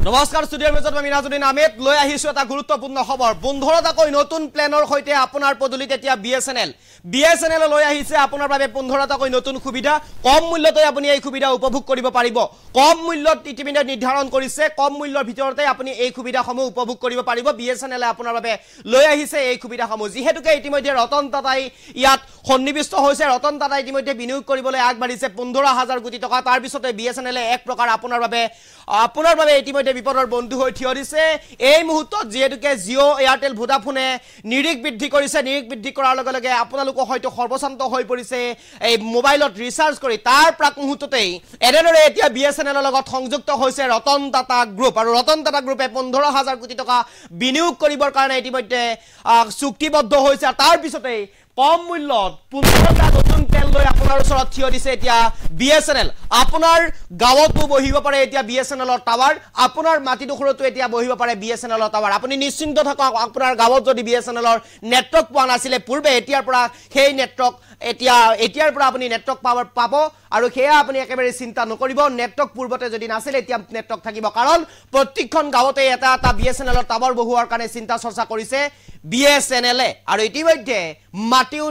নমস্কাৰ ষ্টুডিঅ'ৰ মাজত আমি নাজুদ্দিন আহমেদ লৈ আহিছো এটা গুৰুত্বপূৰ্ণ খবৰ বন্ধুৰতাকৈ নতুন প্লেনৰ সৈতে আপোনাৰ পদুলিত এতিয়া বিএছএনএল লৈ আহিছে আপোনাৰ বাবে বন্ধুৰতাকৈ নতুন সুবিধা কম মূল্যতে আপুনি এই সুবিধা উপভোগ কৰিব পাৰিব কম মূল্যত ইতিমধ্যে নিৰ্ধাৰণ কৰিছে কম মূল্যৰ ভিতৰতে আপুনি এই সুবিধাসমূহ উপভোগ কৰিব পাৰিব বিএছএনএল আপোনাৰ বাবে লৈ আহিছে এই সুবিধাসমূহ যিহেতুকে ইতিমধ্যে ৰতন টাটাই ইয়াত সন্নিবিষ্ট হৈছে ৰতন টাটা ইতিমধ্যে বিনিয়োগ কৰিবলৈ আগবাঢ়িছে 15,000 কোটি টকা তাৰ পিছতে বিএছএনএল এক প্ৰকাৰ আপোনাৰ বাবে ইতিমধ্যে বিপদৰ বন্ধু হৈ থিয় দিছে এই মুহূৰ্তত যেহেতুকে জিঅ' এয়াৰটেল ভোডাফোনে নিৰিখ বৃদ্ধি কৰিছে নিৰিখ বৃদ্ধি কৰাৰ লগে লগে আপোনালোক হয়তো সৰ্বশান্ত হৈ পৰিছে এই মোবাইলত ৰিচাৰ্জ কৰি তাৰ প্ৰাক মুহূৰ্ততেই এনেদৰে এতিয়া বিএছএনএলৰ লগত সংযুক্ত হৈছে ৰতন টাটা গ্ৰুপ আৰু ৰতন টাটা গ্ৰুপে 15,000 কোটি টকা বিনিয়োগ কৰিবৰ কাৰণে ইতিমধ্যে চুক্তিবদ্ধ হৈছে তাৰ পিছতেই কম মূল্যত 15টা নতুন তেল লৈ আপোনাৰ ওচৰত থিয় দিছে এতিয়া বিএছএনএল আপোনাৰ গাঁৱতো বহিব পাৰে এতিয়া বিএছএনএলৰ টাৱাৰ আপোনাৰ মাটিডোখৰতো এতিয়া বহিব পাৰে বিএছএনএলৰ টাৱাৰ আপুনি নিশ্চিন্ত থাকক আপোনাৰ গাঁৱত যদি বিএছএনএলৰ নেটৱৰ্ক পোৱা নাছিলে পূৰ্বে এতিয়াৰ পৰা সেই নেটৱৰ্ক এতিয়াৰ পৰা আপুনি নেটৱৰ্ক পাব আৰু সেয়া আপুনি একেবাৰে চিন্তা নকৰিব নেটৱৰ্ক পূৰ্বতে যদি নাছিলে এতিয়া নেটৱৰ্ক থাকিব কাৰণ প্ৰত্যেকখন গাঁৱতে এটা বিএছএনএলৰ টাৱাৰ বহুৱাৰ কাৰণে চিন্তা চৰ্চা কৰিছে বিএছএনএলে আৰু ইতিমধ্যে মাটিও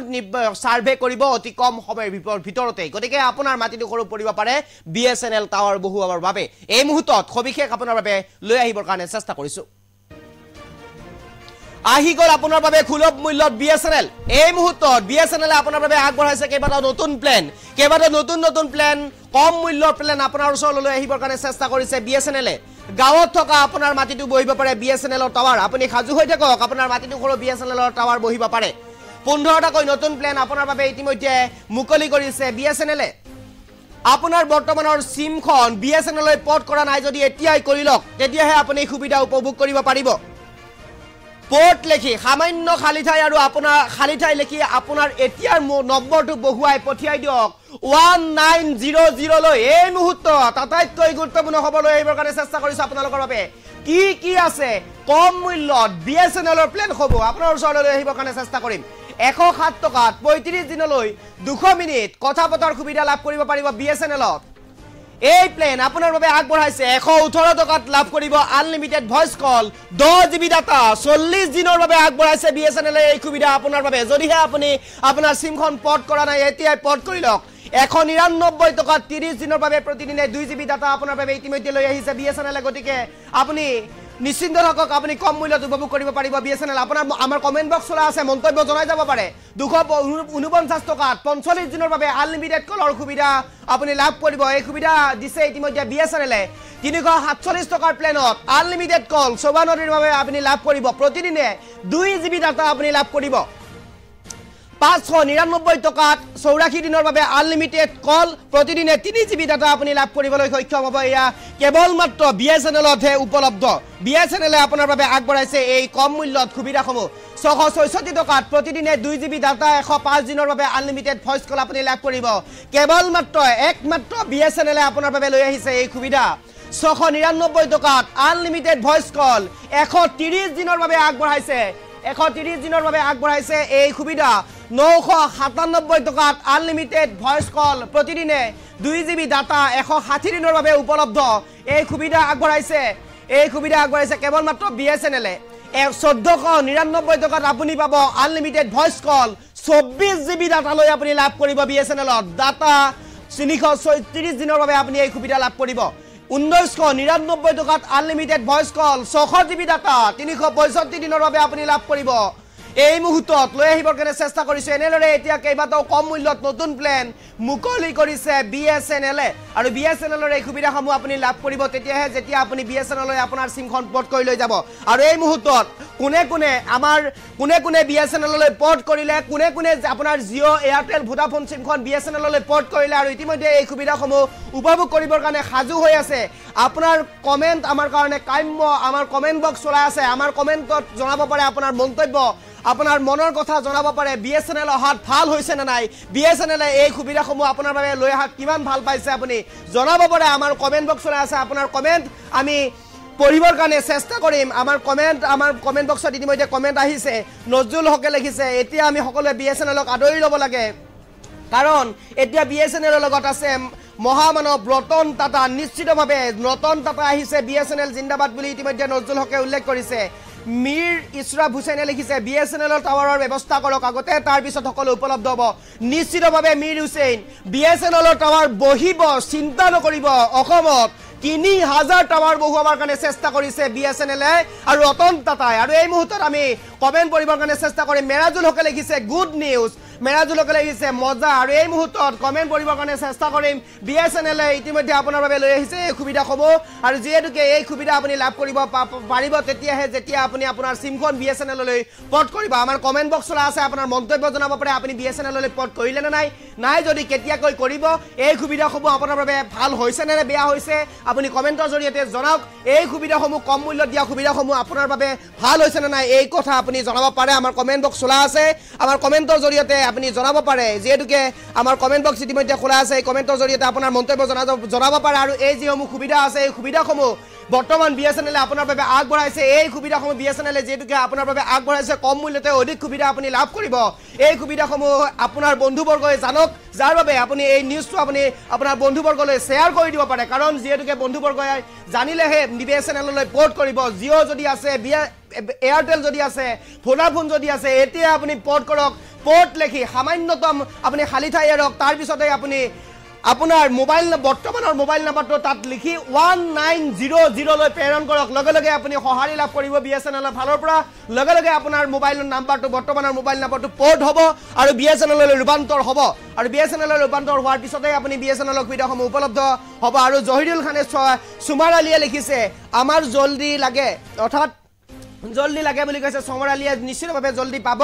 সাৰ্ভে কৰিব অতি কম সময়ৰ ভিতৰতে গতিকে আপোনাৰ মাটিডোখৰো পৰিব পাৰে বিএছএনএল টাৱাৰ বহুৱাৰ বাবে এই মুহূৰ্তত সবিশেষ আপোনাৰ বাবে লৈ আহিবৰ কাৰণে চেষ্টা কৰিছো আহি গল আপোনাৰ বাবে সুলভ মূল্যত বিএছএনএল এই মুহূৰ্তত বিএছএনএল আপোনাৰ বাবে আগবঢ়াইছে কেইবাটাও নতুন প্লেন কম মূল্যৰ প্লেন আপোনাৰ ওচৰলৈ আহিবৰ কাৰণে চেষ্টা কৰিছে বিএছএনএলে গাঁৱত থকা আপোনাৰ মাটিটো বহিব পাৰে বিএছএনএলৰ টাৱাৰ আপুনি খাজু হৈ থাকক আপোনাৰ মাটিডোখৰ বিএছএনএলৰ টাৱাৰ বহিব পাৰে 15টাকৈ নতুন প্লেন আপোনাৰ বাবে ইতিমধ্যে মুকলি কৰিছে বিএছএনএলে আপোনাৰ বৰ্তমানৰ সিমখন বিএছএনএললৈ পৰ্ট কৰা নাই যদি এতিয়াই কৰি লওক তেতিয়াহে আপুনি সুবিধা উপভোগ কৰিব পাৰিব পোৰ্ট লেখি সামান্য খালি ঠাই আৰু আপোনাৰ খালি ঠাই লেখি আপোনাৰ এতিয়াৰ নম্বৰটো বহুৱাই পঠিয়াই দিয়ক 1900 লৈ এই মুহূৰ্তত আটাইতকৈ গুৰুত্বপূৰ্ণ খবৰ লৈ আহিবৰ কাৰণে চেষ্টা কৰিছো আপোনালোকৰ বাবে কি আছে কম মূল্যত বিএছএনএলৰ প্লেন হ'ব আপোনাৰ ওচৰলৈ আহিবৰ কাৰণে চেষ্টা কৰিম 107 টকাত 35 দিনলৈ 200 মিনিট কথা পতাৰ সুবিধা লাভ কৰিব পাৰিব বিএছএনএলত এই প্লেন আপোনাৰ বাবে আগবঢ়াইছে 118 টকাত লাভ কৰিব আনলিমিটেড ভয়েস কল 10 জিবি ডাটা 40 দিনৰ বাবে আগবঢ়াইছে বিএছএনএল এই সুবিধা আপোনাৰ বাবে যদিহে আপুনি আপোনাৰ সিমখন পৰ্ট কৰা নাই এতিয়াই পৰ্ট কৰি লওক 199 টকাত 30 দিনৰ বাবে প্ৰতিদিনে 2 জিবি ডাটা আপোনাৰ বাবে ইতিমধ্যে লৈ আহিছে বিএছএনএল গতিকে আপুনি নিশ্চিন্ত থাকক আপুনি কম মূল্যত উপভোগ কৰিব পাৰিব বিএছএনএল আপোনাৰ আমাৰ কমেন্ট বক্স চলা আছে মন্তব্য জনাই যাব পাৰে 249 টকাত 45 দিনৰ বাবে আনলিমিটেড কলৰ সুবিধা আপুনি লাভ কৰিব এই সুবিধা দিছে ইতিমধ্যে বিএছএনএলে 347 টকাৰ প্লেনত আনলিমিটেড কল 54 দিনৰ বাবে আপুনি লাভ কৰিব প্ৰতিদিনে 2 জিবি ডাটা আপুনি লাভ কৰিব 599 টকাত 84 দিনৰ বাবে আনলিমিটেড কল প্ৰতিদিনে 3 জিবি ডাটা আপুনি লাভ কৰিবলৈ সক্ষম হ'ব এয়া কেৱল মাত্ৰ বিএছএনএলতহে উপলব্ধ বিএছএনএলে আপোনাৰ বাবে আগবঢ়াইছে এই কম মূল্যত সুবিধাসমূহ 666 টকাত প্ৰতিদিনে 2 জিবি ডাটা 105 দিনৰ বাবে আনলিমিটেড ভয়েস কল আপুনি লাভ কৰিব কেৱল মাত্ৰ একমাত্ৰ বিএছএনএলে আপোনাৰ বাবে লৈ আহিছে এই সুবিধা 699 টকাত আনলিমিটেড ভয়েস কল 130 দিনৰ বাবে আগবঢ়াইছে 130 দিনৰ বাবে আগবঢ়াইছে এই সুবিধা 997 টকাত আনলিমিটেড ভয়েস কল প্ৰতিদিনে 2 জিবি ডাটা 160 দিনৰ বাবে উপলব্ধ এই সুবিধা আগবঢ়াইছে কেৱল মাত্ৰ বিএছএনএলে 1499 টকাত আপুনি পাব আনলিমিটেড ভয়েস কল 24 জিবি ডাটা লৈ আপুনি লাভ কৰিব বিএছএনএলত ডাটা 336 দিনৰ বাবে আপুনি এই সুবিধা লাভ কৰিব 1999 টকাত আনলিমিটেড ভয়েস কল 600 জিবি ডাটা 365 দিনৰ বাবে আপুনি লাভ কৰিব এই মুহূৰ্তত লৈ আহিবৰ কাৰণে চেষ্টা কৰিছে এনেদৰে এতিয়া কেইবাটাও কম মূল্যত নতুন প্লেন মুকলি কৰিছে বিএছএনএলে আৰু বিএছএনএলৰ এই সুবিধাসমূহ আপুনি লাভ কৰিব তেতিয়াহে যেতিয়া আপুনি বিএছএনএললৈ আপোনাৰ সিমখন পৰ্ট কৰি লৈ যাব আৰু এই মুহূৰ্তত কোনে বিএছএনএললৈ পৰ্ট কৰিলে কোনে আপোনাৰ জিঅ' এয়াৰটেল ভোডাফোন সিমখন বিএছএনএললৈ পৰ্ট কৰিলে আৰু ইতিমধ্যে এই সুবিধাসমূহ উপভোগ কৰিবৰ কাৰণে সাজু হৈ আছে আপোনাৰ কমেন্ট আমাৰ কাৰণে কাম্য আমাৰ কমেন্ট বক্স চলাই আছে আমাৰ কমেন্টত জনাব পাৰে আপোনাৰ মন্তব্য আপোনাৰ মনৰ কথা জনাব পাৰে বিএছএনএল হাত ভাল হৈছে না নাই বিএছএনএল এই সুবিধাসমূহ আপোনাৰ বাবে লৈ আহা কিমান ভাল পাইছে আপুনি জনাব পাৰে আমাৰ কমেন্ট বক্স চলাই আছে আপোনাৰ কমেন্ট আমি পঢ়িবৰ কাৰণে চেষ্টা কৰিম আমাৰ কমেন্ট বক্সত ইতিমধ্যে কমেন্ট আহিছে নজৰুল হকে লিখিছে এতিয়া আমি সকলোৱে বিএছএনএলক আদৰি ল'ব লাগে কাৰণ এতিয়া বিএছএনএলৰ লগত আছে মহামানৱ ৰতন টাটা নিশ্চিতভাৱে ৰতন টাটা আহিছে BSNL জিন্দাবাদ বুলি ইতিমধ্যে নজৰুল হকে উল্লেখ কৰিছে মিৰ ইছৰাফ হুছেইনে লিখিছে BSNLৰ টাৱাৰৰ ব্যৱস্থা কৰক আগতে তাৰ পিছত সকলো উপলব্ধ হ'ব নিশ্চিতভাৱে মিৰ হুছেইন BSNLৰ টাৱাৰ বহিব চিন্তা নকৰিব অসমত 3000 টাৱাৰ বহুৱাৰ কাৰণে চেষ্টা কৰিছে BSNL আৰু ৰতন টাটাই আৰু এই মুহূৰ্তত আমি কমেন্ট কৰিবৰ কাৰণে চেষ্টা কৰিম মেৰাজুল হকে লিখিছে গুড নিউজ মেৰাজুল হকে লিখিছে মজা আৰু এই মুহূৰ্তত কমেন্ট কৰিবৰ কাৰণে চেষ্টা কৰিম BSNL ইতিমধ্যে আপোনাৰ বাবে লৈ আহিছে এই সুবিধা হ'ব আৰু যেহেতুকে এই সুবিধা আপুনি লাভ কৰিব পাৰিব তেতিয়াহে যেতিয়া আপুনি আপোনাৰ সিমখন BSNL লৈ পৰ্ট কৰিব আমাৰ কমেন্ট বক্সত আছে আপোনাৰ মন্তব্য জনাব পাৰে আপুনি BSNL লৈ পৰ্ট কৰিলে নে নাই যদি কেতিয়াকৈ কৰিব এই সুবিধাসমূহ আপোনাৰ বাবে ভাল হৈছে নে বেয়া হৈছে আপুনি কমেন্টৰ জৰিয়তে জনাওক এই সুবিধাসমূহ কম মূল্যত দিয়া সুবিধাসমূহ আপোনাৰ বাবে ভাল হৈছে নে নাই এই কথা আপুনি জনাব পাৰে আমাৰ কমেন্ট বক্স খোলা আছে আমাৰ কমেন্টৰ জৰিয়তে আপুনি জনাব পাৰে যেহেতুকে আমাৰ কমেন্ট বক্স ইতিমধ্যে খোলা আছে এই কমেন্টৰ জৰিয়তে আপোনাৰ মন্তব্য জনাব পাৰে আৰু এই যিসমূহ সুবিধা আছে এই সুবিধাসমূহ বৰ্তমান BSNL আপোনাৰ বাবে আগবঢ়াইছে এই সুবিধাসমূহ BSNL যেহেতুকে আপোনাৰ বাবে আগবঢ়াইছে কম মূল্যতে অধিক সুবিধা আপুনি লাভ কৰিব এই সুবিধাসমূহ আপোনাৰ বন্ধুবৰ্গই জানক যাৰ বাবে আপুনি এই নিউজটো আপুনি আপোনাৰ বন্ধুবৰ্গলৈ শ্বেয়াৰ কৰি দিব পাৰে কাৰণ যেহেতুকে বন্ধুবৰ্গই জানিলেহে BSNL লৈ পৰ্ট কৰিব জিঅ' যদি আছে এয়াৰটেল যদি আছে ভোডাফোন যদি আছে এতিয়া আপুনি পৰ্ট কৰক পৰ্ট লিখি সামান্যতম আপুনি খালি ঠাই এৰক তাৰ পিছতে আপুনি আপোনাৰ মোবাইল বৰ্তমানৰ মোবাইল নাম্বাৰটো তাত লিখি 1900 লৈ প্ৰেৰণ কৰক লগে লগে আপুনি সহাৰি লাভ কৰিব BSNL ফালৰ পৰা লগে লগে আপোনাৰ মোবাইলৰ নাম্বাৰটো বৰ্তমানৰ মোবাইল নাম্বাৰটো পৰ্ট হ'ব আৰু BSNL লৈ ৰূপান্তৰ হ'ব আৰু BSNL লৈ ৰূপান্তৰ হোৱাৰ পিছতে আপুনি BSNL সুবিধাসমূহ উপলব্ধ হ'ব আৰু জহিৰুল খানে সুমাৰ আলীয়ে লিখিছে আমাৰ জলদি লাগে অৰ্থাৎ জলদি লাগে বুলি কৈছে সুমাৰ আলীয়ে নিশ্চিতভাৱে জলদি পাব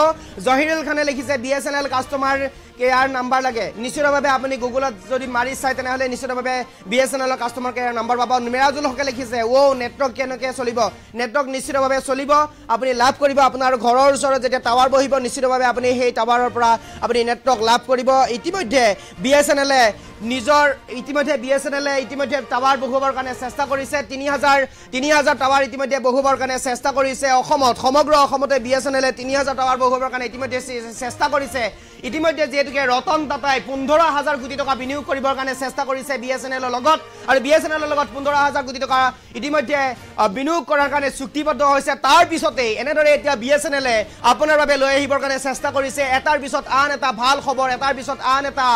জহিৰুল খানে লিখিছে BSNL কাস্টমাৰ কেয়াৰ নাম্বাৰ লাগে নিশ্চিতভাৱে আপুনি গুগলত যদি মাৰি চাই তেনেহলে নিশ্চিতভাৱে BSNL কাস্টমাৰ কেয়াৰ নাম্বাৰ পাব মেৰাজুল হকে লিখিছে নেটৱৰ্ক কেনেকৈ চলিব নেটৱৰ্ক নিশ্চিতভাৱে চলিব আপুনি লাভ কৰিব আপোনাৰ ঘৰৰ ওচৰত যেতিয়া টাৱাৰ বহিব নিশ্চিতভাৱে আপুনি সেই টাৱাৰৰ পৰা আপুনি নেটৱৰ্ক লাভ কৰিব ইতিমধ্যে BSNL নিজৰ ইতিমধ্যে টাৱাৰ বহুৱাৰ কাৰণে চেষ্টা কৰিছে 3000 টাৱাৰ ইতিমধ্যে বহুৱাৰ কাৰণে চেষ্টা কৰিছে অসমত সমগ্ৰ অসমতে BSNL 3000 টাৱাৰ বহুৱাৰ কাৰণে ইতিমধ্যে চেষ্টা কৰিছে ইতিমধ্যে যেহেতুকে ৰতন টাটাই 15000 কোটি টকা বিনিয়োগ কৰিবৰ কাৰণে চেষ্টা কৰিছে BSNL লগত আৰু BSNL লগত 15000 কোটি টকা ইতিমধ্যে বিনিয়োগ কৰাৰ কাৰণে চুক্তিবদ্ধ হৈছে তাৰ পিছতে এনেদৰে এতিয়া BSNL আপোনাৰ বাবে লৈ আহিবৰ কাৰণে চেষ্টা কৰিছে এটাৰ পিছত আন এটা ভাল খবৰ এটাৰ পিছত আন এটা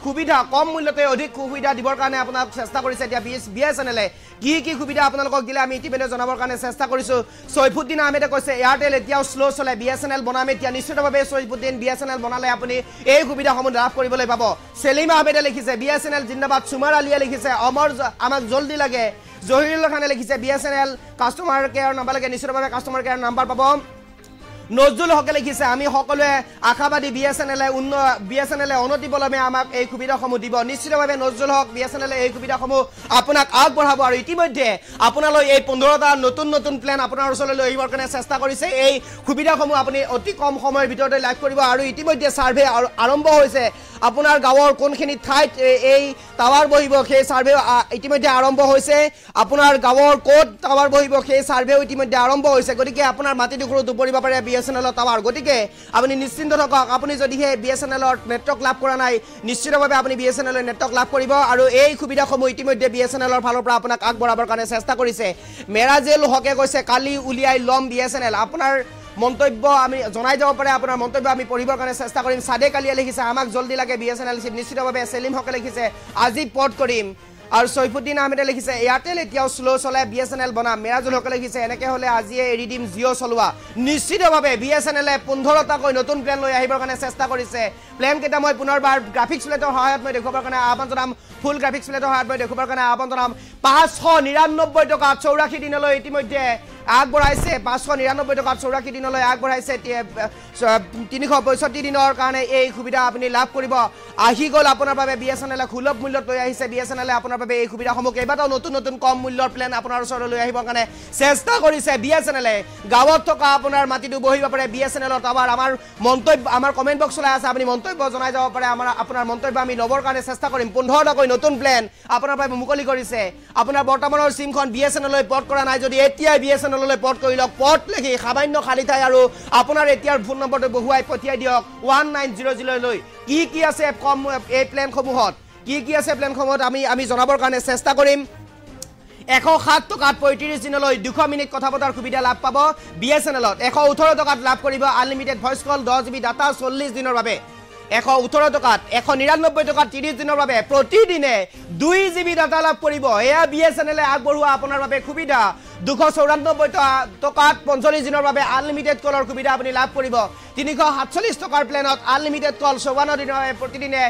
সুবিধা কম মূল্যতে অধিক সুবিধা দিবৰ কাৰণে আপোনাক চেষ্টা কৰিছে এতিয়া BSNL কি সুবিধা আপোনালোকক দিলে আমি ইতিমধ্যে জনাবৰ কাৰণে চেষ্টা কৰিছো সৈফুদ্দিন আহমেদে কৈছে এয়াৰটেল এতিয়াও স্লো চলে BSNL বনাম এতিয়া নিশ্চিতভাৱে সৈফুদ্দিন BSNL বনালে আপুনি এই সুবিধাসমূহ লাভ কৰিবলৈ পাব সেলিম আহমেদে লিখিছে BSNL জিন্দাবাদ সুমাৰ আলীয়ে লিখিছে আমাক জলদি লাগে জহিৰুল খানে লিখিছে BSNL কাস্টমাৰ কেয়াৰ নাম্বাৰ লাগে নিশ্চিতভাৱে কাস্টমাৰ কেয়াৰ নাম্বাৰ পাব নজৰুল হকে লিখিছে আমি সকলোৱে আশাবাদী BSNL অনতিপলমে আমাক এই সুবিধাসমূহ দিব নিশ্চিতভাৱে নজৰুল হক BSNL এই সুবিধাসমূহ আপোনাক আগবঢ়াব আৰু ইতিমধ্যে আপোনালৈ এই 15টা নতুন প্ল্যান আপোনাৰ ওচৰলৈ লৈ আহিবৰ কাৰণে চেষ্টা কৰিছে এই সুবিধাসমূহ আপুনি অতি কম সময়ৰ ভিতৰতে লাভ কৰিব আৰু ইতিমধ্যে সাৰ্ভে আৰম্ভ হৈছে আপোনাৰ গাঁৱৰ কোনখিনি ঠাইত এই টাৱাৰ বহিব সেই সাৰ্ভে ইতিমধ্যে আৰম্ভ হৈছে আপোনাৰ গাঁৱৰ কোট টাৱাৰ বহিব সেই সাৰ্ভেও ইতিমধ্যে আৰম্ভ হৈছে গতিকে আপোনাৰ মাটিডোখৰত উপৰিব পাৰে BSNL টাৱাৰ গতিকে আপুনি নিশ্চিন্ত থাকক আপুনি যদিহে BSNL নেটৱৰ্ক লাভ কৰা নাই নিশ্চিতভাৱে আপুনি BSNL নেটৱৰ্ক লাভ কৰিব আৰু এই সুবিধাসমূহ ইতিমধ্যে BSNL ফালৰ পৰা আপোনাক আগবঢ়াবৰ কাৰণে চেষ্টা কৰিছে মেৰাজেল হকে কৈছে কালি উলিয়াই লম BSNL আপোনাৰ মন্তব্য আমি জনাই যাব পাৰে আপোনাৰ মন্তব্য আমি পঢ়িবৰ কাৰণে চেষ্টা কৰিম সাদেক আলীয়ে লিখিছে আমাক জলদি লাগে BSNL নিশ্চিতভাৱে সেলিম হকে লিখিছে আজি পৰ্ট কৰিম আৰু সৈফুদ্দিন আহমেদে লিখিছে এয়াৰটেল এতিয়াও স্লো চলে BSNL বনাম মেৰাজুল হকে লিখিছে এনেকৈ হলে আজিয়ে এৰি দিম জিঅ' চলোৱা নিশ্চিতভাৱে BSNL 15টাকৈ নতুন প্লেন লৈ আহিবৰ কাৰণে চেষ্টা কৰিছে প্লেন কেইটা মই পুনৰবাৰ গ্ৰাফিক্স প্লেটৰ সহায়ত মই দেখুৱাবৰ কাৰণে আহ্বান জনাম ফুল গ্ৰাফিক্স প্লেটৰ সহায়ত মই দেখুৱাবৰ কাৰণে আহ্বান জনাম 599 টকা 84 দিনলৈ ইতিমধ্যে আগবঢ়াইছে 599 টকা 84 দিনলৈ আগবঢ়াইছে 365 দিনৰ কাৰণে এই সুবিধা আপুনি লাভ কৰিব আহি গল আপোনাৰ বাবে BSNL সুলভ মূল্যত লৈ আহিছে BSNL আপোনাৰ বাবে এই সুবিধাসমূহ কেইবাটাও নতুন কম মূল্যৰ প্লেন আপোনাৰ ওচৰলৈ লৈ আহিবৰ কাৰণে চেষ্টা কৰিছে BSNL গাঁৱত থকা আপোনাৰ মাটিটো বহিব পাৰে BSNL টাৱাৰ আমাৰ কমেন্ট বক্সলৈ আছে আপুনি মন্তব্য জনাই যাব পাৰে আপোনাৰ মন্তব্য আমি ল'বৰ কাৰণে চেষ্টা কৰিম 15টাকৈ নতুন প্লেন আপোনাৰ বাবে মুকলি কৰিছে আপোনাৰ বৰ্তমানৰ সিমখন BSNL লৈ পৰ্ট কৰা নাই যদি এতিয়াই BSNL লৈ পৰ্ট কৰি লওক পৰ্ট লিখি সামান্য খালি ঠাই আৰু আপোনাৰ এতিয়াৰ ফোন নম্বৰটো বহুৱাই পঠিয়াই দিয়ক 1900 লৈ কি আছে কম এই প্লেনসমূহত কি আছে প্লেনসমূহত আমি জনাবৰ কাৰণে চেষ্টা কৰিম 107 টকাত 35 দিনলৈ 200 মিনিট কথা পতাৰ সুবিধা লাভ পাব বিএছএনএলত 118 টকাত লাভ কৰিব আনলিমিটেড ভয়েস কল 10 জিবি ডাটা 40 দিনৰ বাবে 118 টকাত 199 টকাত 30 দিনৰ বাবে প্ৰতিদিনে 2 জিবি ডাটা লাভ কৰিব এয়া বিএছএনএলে আগবঢ়োৱা আপোনাৰ বাবে সুবিধা 294 টকাত 45 দিনৰ বাবে আনলিমিটেড কলৰ সুবিধা আপুনি লাভ কৰিব 347 টকাৰ প্লেনত আনলিমিটেড কল 54 দিনৰ বাবে প্ৰতিদিনে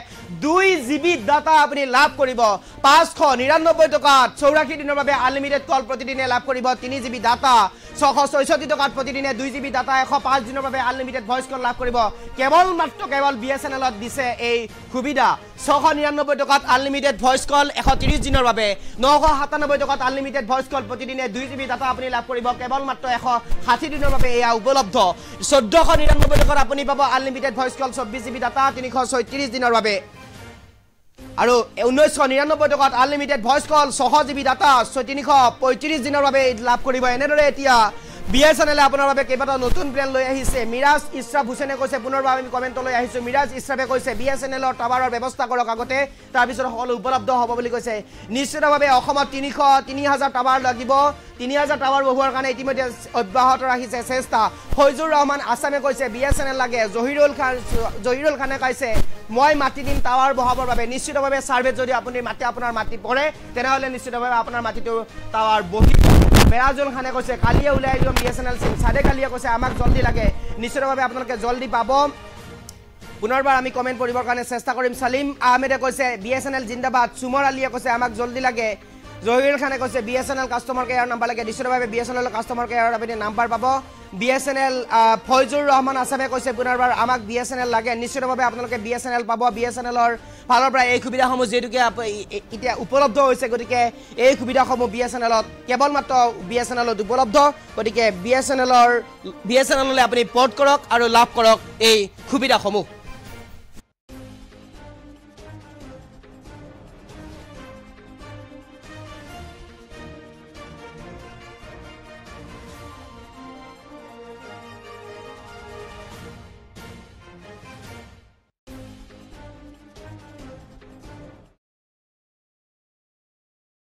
2 জিবি ডাটা আপুনি লাভ কৰিব 599 টকাত 84 দিনৰ বাবে আনলিমিটেড কল প্ৰতিদিনে লাভ কৰিব 3 জিবি ডাটা 666 টকাত প্ৰতিদিনে 2 জিবি ডাটা 105 দিনৰ বাবে আনলিমিটেড ভয়েস কল লাভ কৰিব কেৱল বিএছএনএলত দিছে এই সুবিধা 699 টকাত আনলিমিটেড ভয়েস কল 130 দিনৰ বাবে 997 টকাত আনলিমিটেড ভয়েস কল প্ৰতিদিনে 2 জিবি ডাটা আপুনি লাভ কৰিব কেৱল মাত্ৰ 160 দিনৰ বাবে এয়া উপলব্ধ 1499 টকাত আপুনি পাব আনলিমিটেড ভয়েস কল 24 জিবি ডাটা 336 দিনৰ বাবে আৰু 1999 টকাত আনলিমিটেড ভয়েস কল 600 জিবি ডাটা 335 দিনৰ বাবে লাভ কৰিব এনেদৰে এতিয়া বিএছএনএল আপোনাৰ বাবে কেইবাটা নতুন প্লেন লৈ আহিছে মিৰাজ ইছৰাফ হুসেনে কৈছে পুনৰবাৰ আমি কমেন্ট লৈ আহিছো মিৰাজ ইছৰাফে কৈছে বিএছএনএলৰ টাৱাৰৰ ব্যৱস্থা কৰক আগতে তাৰ পিছত সকলো উপলব্ধ হ'ব বুলি কৈছে নিশ্চিতভাৱে অসমত 3000 টাৱাৰ লাগিব 3000 টাৱাৰ বহুৱাৰ কাৰণে ইতিমধ্যে অব্যাহত ৰাখিছে চেষ্টা ফয়জুৰ ৰহমান আসামে কৈছে বিএছএনএল লাগে জহিৰুল খানে কৈছে মই মাটি দিম টাৱাৰ বহাবৰ বাবে নিশ্চিতভাৱে সাৰ্ভে যদি আপুনি আপোনাৰ মাটি পৰে তেনেহলে নিশ্চিতভাৱে আপোনাৰ মাটিটো টাৱাৰ বহিব মেৰাজুল খানে কৈছে কালিয়ে উলাই দিম বিএছএনএল সিম সাদে কালিয়ে কৈছে আমাক জলদি লাগে নিশ্চিতভাৱে আপোনালোকে জলদি পাব পুনৰবাৰ আমি কমেন্ট পঢ়িবৰ কাৰণে চেষ্টা কৰিম সালিম আহমেদে কৈছে বিএছএনএল জিন্দাবাদ সুমৰ আলীয়ে কৈছে আমাক জলদি লাগে জহিৰুল খানে কৈছে বিএছএনএল কাস্টমাৰ কেয়াৰ নাম্বাৰ লাগে নিশ্চিতভাৱে বিএছএনএল কাস্টমাৰ কেয়াৰৰ আপুনি নাম্বাৰ পাব বিএছএনএল ফয়জুৰ ৰহমান আসামে কৈছে পুনৰবাৰ আমাক বিএছএনএল লাগে নিশ্চিতভাৱে আপোনালোকে বিএছএনএল পাব বিএছএনএলৰ ফালৰ পৰা এই সুবিধাসমূহ যেতুকে এতিয়া উপলব্ধ হৈছে গতিকে এই সুবিধাসমূহ বিএছএনএলত কেৱল মাত্ৰ বিএছএনএলত উপলব্ধ গতিকে বিএছএনএললৈ আপুনি পৰ্ট কৰক আৰু লাভ কৰক এই সুবিধাসমূহ